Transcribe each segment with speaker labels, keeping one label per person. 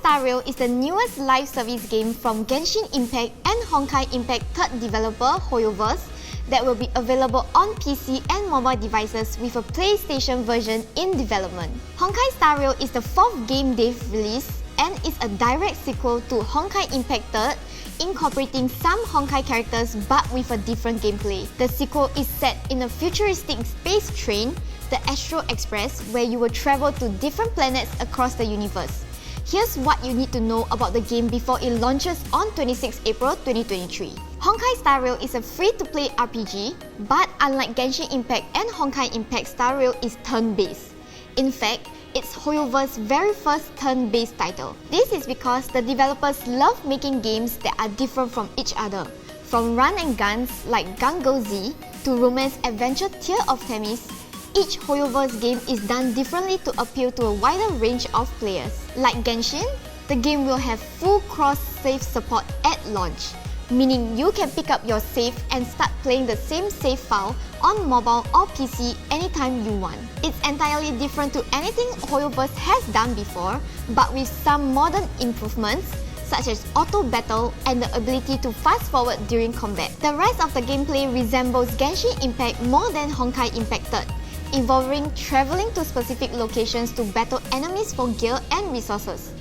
Speaker 1: Star Rail is the newest live service game from Genshin Impact and Honkai Impact third developer HoYoverse that will be available on PC and mobile devices with a PlayStation version in development. Honkai Star Rail is the fourth game they've released and is a direct sequel to Honkai Impact 3rd, incorporating some Honkai characters but with a different gameplay. The sequel is set in a futuristic space train, the Astro Express, where you will travel to different planets across the universe. Here's what you need to know about the game before it launches on 26 April 2023. Honkai Star Rail is a free-to-play RPG, but unlike Genshin Impact and Honkai Impact, Star Rail is turn-based. In fact, it's HoYoverse's very first turn-based title. This is because the developers love making games that are different from each other. From run and guns like Gun-Go Z to romance adventure Tear of Themis, each HoYoverse game is done differently to appeal to a wider range of players. Like Genshin, the game will have full cross-save support at launch, meaning you can pick up your save and start playing the same save file on mobile or PC anytime you want. It's entirely different to anything HoYoverse has done before, but with some modern improvements such as auto battle and the ability to fast forward during combat. The rest of the gameplay resembles Genshin Impact more than Honkai Impact 3rd, involving traveling to specific locations to battle enemies for gear and resources.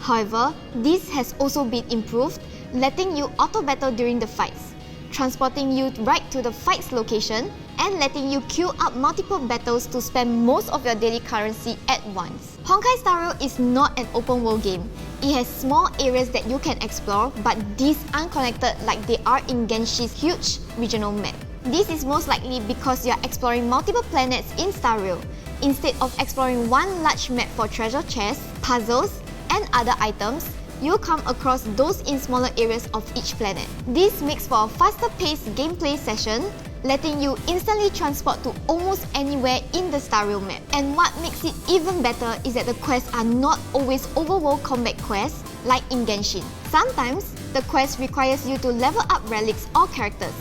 Speaker 1: However, this has also been improved, letting you auto-battle during the fights, transporting you right to the fight's location, and letting you queue up multiple battles to spend most of your daily currency at once. Honkai Star Rail is not an open world game. It has small areas that you can explore, but these aren't connected like they are in Genshin's huge regional map. This is most likely because you are exploring multiple planets in Star Rail, instead of exploring one large map for treasure chests, puzzles, and other items. You'll come across those in smaller areas of each planet. This makes for a faster-paced gameplay session, letting you instantly transport to almost anywhere in the Star Rail map. And what makes it even better is that the quests are not always overworld combat quests like in Genshin. Sometimes, the quest requires you to level up relics or characters.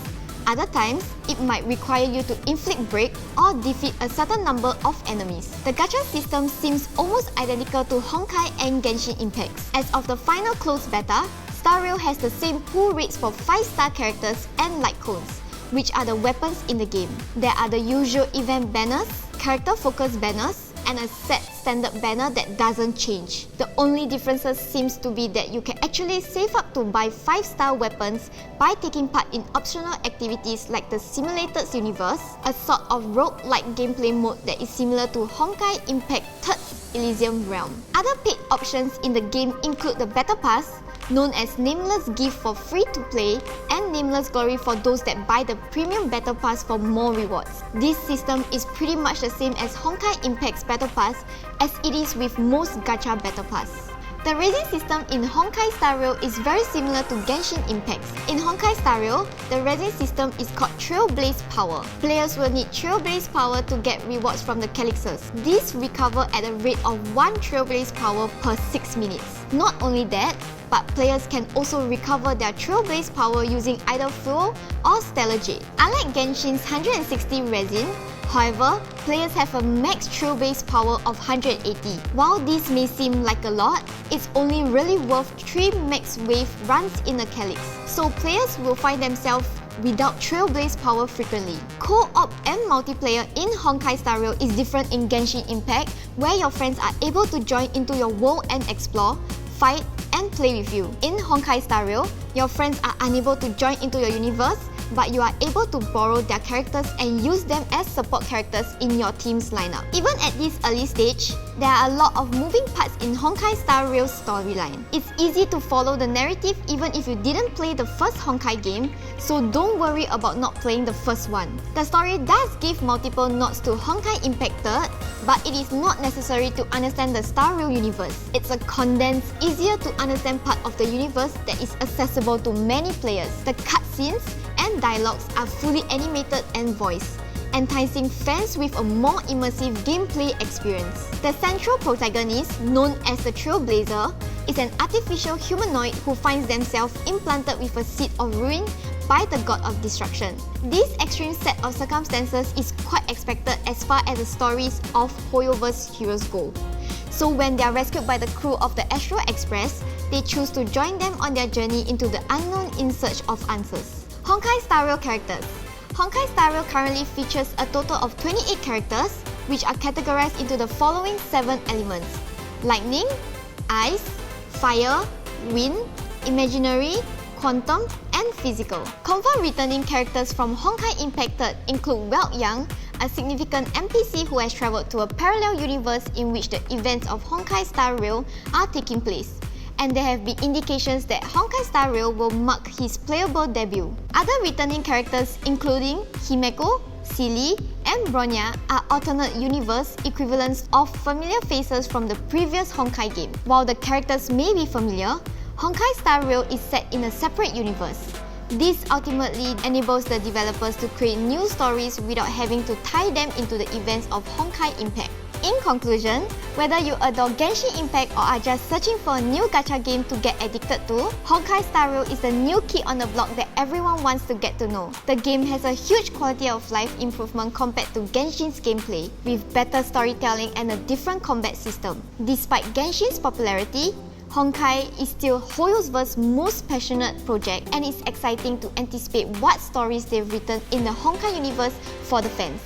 Speaker 1: Other times, it might require you to inflict break or defeat a certain number of enemies. The gacha system seems almost identical to Honkai and Genshin Impact. As of the final closed beta, Star Rail has the same pull rates for 5-star characters and light cones, which are the weapons in the game. There are the usual event banners, character-focused banners, and a set standard banner that doesn't change. The only differences seems to be that you can actually save up to buy 5-star weapons by taking part in optional activities like the Simulated Universe, a sort of roguelike gameplay mode that is similar to Honkai Impact 3rd Elysium Realm. Other paid options in the game include the Battle Pass, known as Nameless Gift for free-to-play, and Nameless Glory for those that buy the Premium Battle Pass for more rewards. This system is pretty much the same as Honkai Impact's Battle Pass, as it is with most gacha Battle Pass. The raising system in Honkai Star Rail is very similar to Genshin Impact. In Honkai Star Rail, the raising system is called Trailblaze Power. Players will need Trailblaze Power to get rewards from the Calyxes. These recover at a rate of 1 Trailblaze Power per 6 minutes. Not only that, but players can also recover their Trailblaze Power using either Fuel or Stellar Jade. Unlike Genshin's 160 resin, however, players have a max Trailblaze Power of 180. While this may seem like a lot, it's only really worth 3 max wave runs in a Calyx, so players will find themselves without Trailblaze Power frequently. Co-op and multiplayer in Honkai Star Rail is different in Genshin Impact, where your friends are able to join into your world and explore, fight, and play with you. In Honkai Star Rail, your friends are unable to join into your universe, but you are able to borrow their characters and use them as support characters in your team's lineup. Even at this early stage, there are a lot of moving parts in Honkai Star Rail's storyline. It's easy to follow the narrative even if you didn't play the first Honkai game, so don't worry about not playing the first one. The story does give multiple nods to Honkai Impact 3rd, but it is not necessary to understand the Star Rail universe. It's a condensed, easier to understand part of the universe that is accessible to many players. The cutscenes and dialogues are fully animated and voiced, enticing fans with a more immersive gameplay experience. The central protagonist, known as the Trailblazer, is an artificial humanoid who finds themselves implanted with a seed of ruin by the god of destruction. This extreme set of circumstances is quite expected as far as the stories of HoYoverse heroes go. So when they are rescued by the crew of the Astro Express, they choose to join them on their journey into the unknown in search of answers. Honkai Star Rail characters. Honkai Star Rail currently features a total of 28 characters, which are categorized into the following 7 elements: lightning, ice, fire, wind, imaginary, quantum, and physical. Confirmed returning characters from Honkai Impact include Welt Young, a significant NPC who has travelled to a parallel universe in which the events of Honkai Star Rail are taking place, and there have been indications that Honkai Star Rail will mark his playable debut. Other returning characters including Himeko, Silly, and Bronya are alternate universe equivalents of familiar faces from the previous Honkai game. While the characters may be familiar, Honkai Star Rail is set in a separate universe. This ultimately enables the developers to create new stories without having to tie them into the events of Honkai Impact. In conclusion, whether you adore Genshin Impact or are just searching for a new gacha game to get addicted to, Honkai Star Rail is the new kid on the block that everyone wants to get to know. The game has a huge quality of life improvement compared to Genshin's gameplay, with better storytelling and a different combat system. Despite Genshin's popularity, Honkai is still HoYoverse's most passionate project, and it's exciting to anticipate what stories they've written in the Honkai universe for the fans.